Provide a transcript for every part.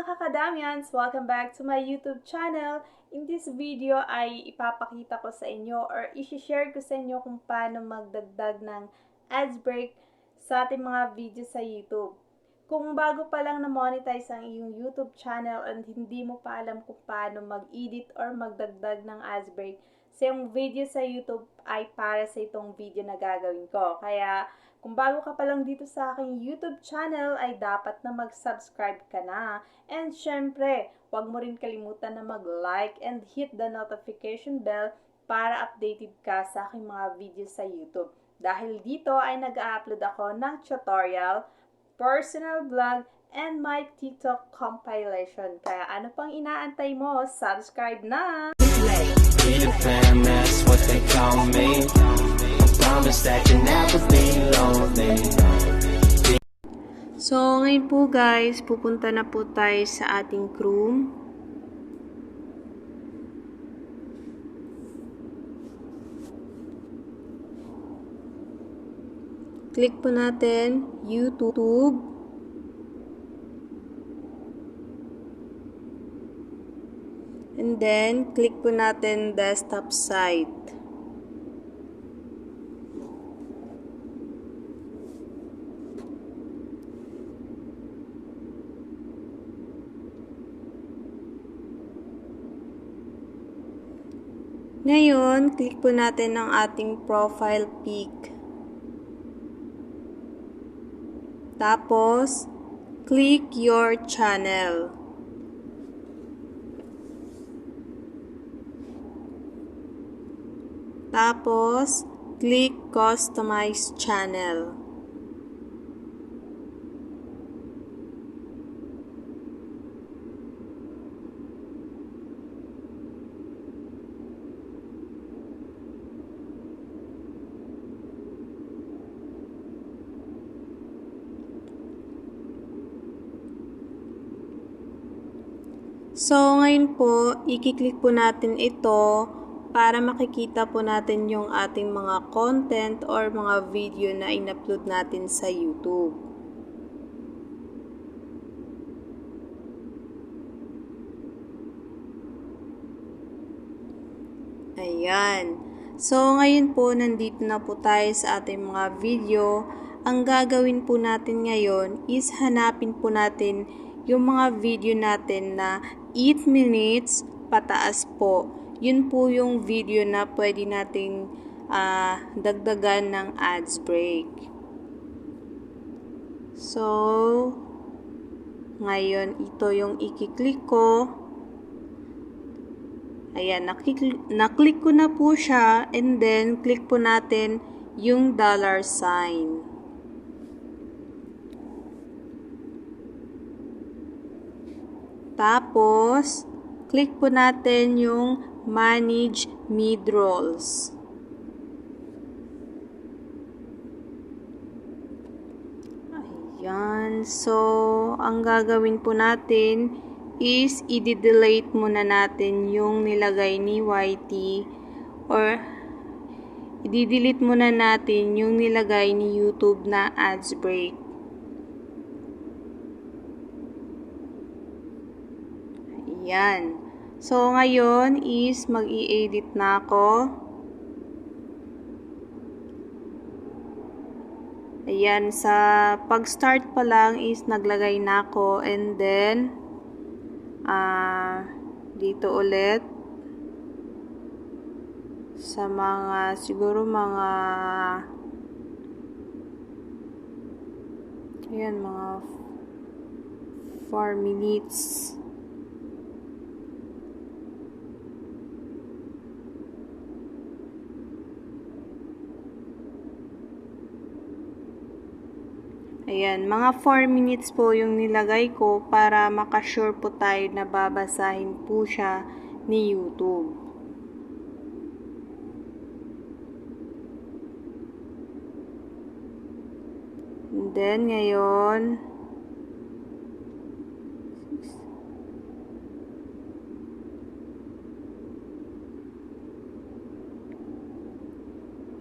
mga kakadamians! Welcome back to my YouTube channel. In this video ay ipapakita ko sa inyo or isi-share ko sa inyo kung paano magdagdag ng ads break sa ating mga video sa YouTube. Kung bago pa lang na-monetize ang iyong YouTube channel and hindi mo pa alam kung paano mag-edit or magdagdag ng ads break, sa yung video sa YouTube ay para sa itong video na gagawin ko. Kaya kung bago ka pa lang dito sa aking YouTube channel ay dapat na mag-subscribe ka na. And syempre, huwag mo rin kalimutan na mag-like and hit the notification bell para updated ka sa aking mga videos sa YouTube. Dahil dito ay nag-upload ako ng tutorial, personal vlog, and my TikTok compilation. Kaya ano pang inaantay mo? Subscribe na! Be the fam, that's what they call me. Promise that you never be lonely. So, ngayon po guys, pupunta na po tayo sa ating Chrome. Click po natin YouTube. And then, click po natin desktop site. Ngayon, click po natin ang ating profile pic. Tapos, click your channel. Tapos, click customize channel. So, ngayon po, i-click po natin ito para makikita po natin yung ating mga content or mga video na in-upload natin sa YouTube. Ayan. So, ngayon po, nandito na po tayo sa ating mga video. Ang gagawin po natin ngayon is hanapin po natin yung mga video natin na 8 minutes pataas po. Yun po yung video na pwede nating dagdagan ng ads break. So, ngayon ito yung i-click ko. Ayan, na-click ko na po siya and then click po natin yung dollar sign. Tapos, click po natin yung manage mid-rolls. Ayan. So, ang gagawin po natin is i-delete muna natin yung nilagay ni YT or i-delete muna natin yung nilagay ni YouTube na ads break. Ayan. So, ngayon is mag-i-edit na ako. Ayan, sa pag-start pa lang is naglagay na ako and then dito ulit sa mga siguro mga ayan, mga 4 minutes. Ayan, mga 4 minutes po yung nilagay ko para makasure po tayo na babasahin po siya ni YouTube. And then, ngayon,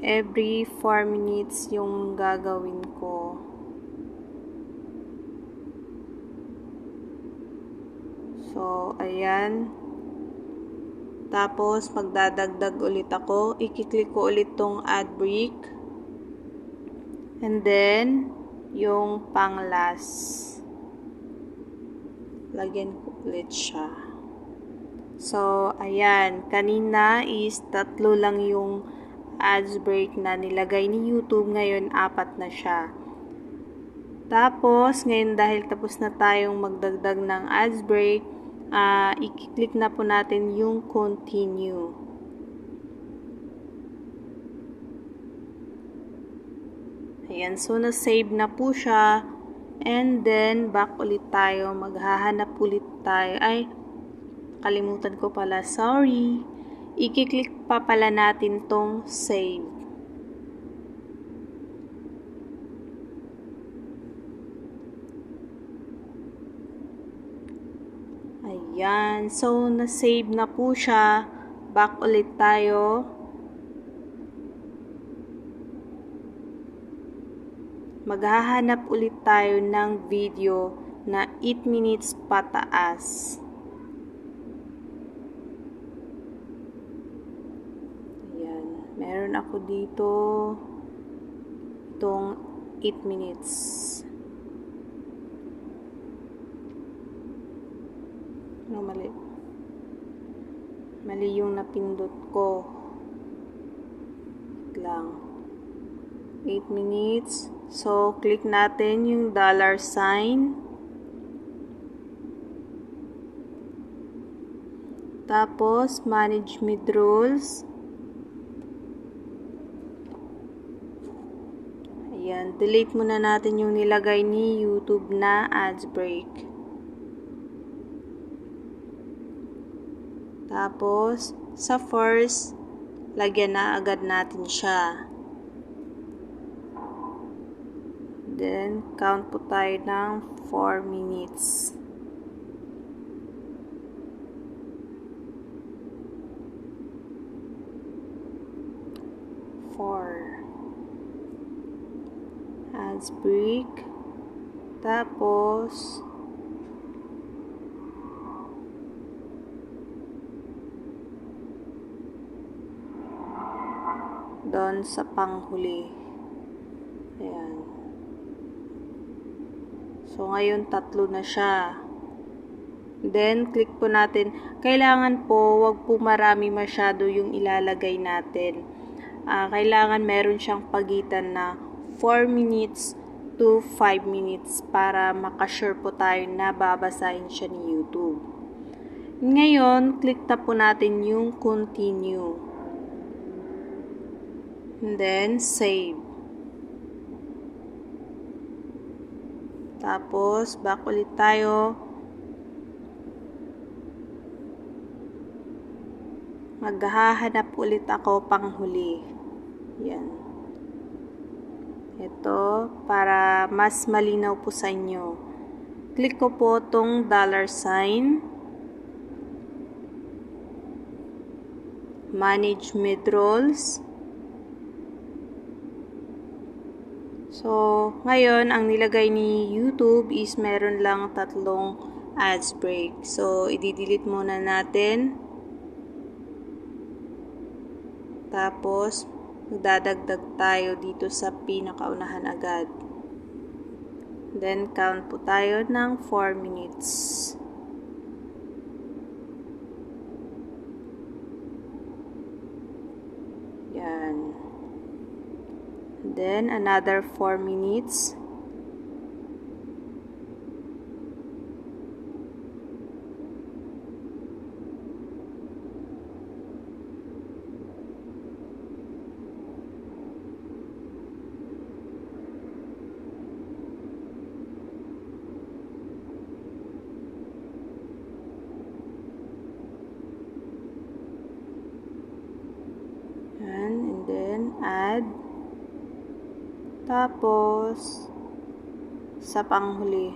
every 4 minutes yung gagawin ko. So, ayan. Tapos, magdadagdag ulit ako. I-click ko ulit tong add break. And then, yung pang last. Lagyan ko ulit siya. So, ayan. Kanina is 3 lang yung ads break na nilagay ni YouTube. Ngayon, 4 na siya. Tapos, ngayon dahil tapos na tayong magdagdag ng ads break, i-click na po natin yung continue. Ayan, so na-save na po siya. And then, back ulit tayo. Maghahanap ulit tayo. Ay, kalimutan ko pala. Sorry. I-click pa pala natin tong save. Ayan. So, na-save na po siya. Back ulit tayo. Maghahanap ulit tayo ng video na 8 minutes pataas. Ayan. Meron ako dito itong 8 minutes. No, mali. Mali yung napindot ko. Wait lang. 8 minutes. So, click natin yung $sign. Tapos, manage mid-rolls. Ayan, delete muna natin yung nilagay ni YouTube na ads break. Tapos, sa first, lagyan na agad natin siya. Then, count po tayo ng 4 minutes. Ads break. Tapos, doon sa panghuli. Ayan. So, ngayon 3 na siya. Then, click po natin. Kailangan po, wag po marami masyado yung ilalagay natin. Kailangan meron siyang pagitan na 4 minutes to 5 minutes para makasure po tayo na babasahin siya ni YouTube. Ngayon, click na po natin yung continue. And then, save. Tapos, back ulit tayo. Maghahanap ulit ako panghuli. Yan. Ito, para mas malinaw po sa inyo. Click ko po tong $sign. Manage mid-rolls. So, ngayon, ang nilagay ni YouTube is meron lang 3 ads break. So, i-delete muna natin. Tapos, magdadagdag tayo dito sa pinakaunahan agad. Then, count po tayo ng 4 minutes. Yan. Then, another 4 minutes. And then, add. Tapos, sa panghuli.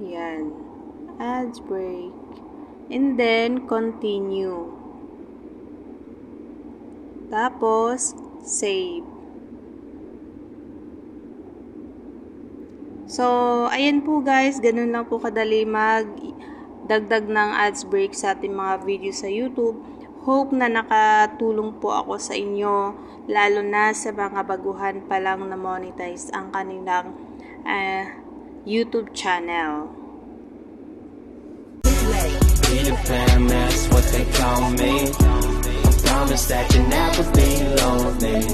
Yan. Ads break. And then, continue. Tapos, save. So, ayan po guys, ganun lang po kadali magdagdag ng ads break sa ating mga video sa YouTube. Hope na nakatulong po ako sa inyo, lalo na sa mga baguhan pa lang na monetize ang kanilang YouTube channel. Peter Pan, that's what they call me. I promise that you'll never be lonely.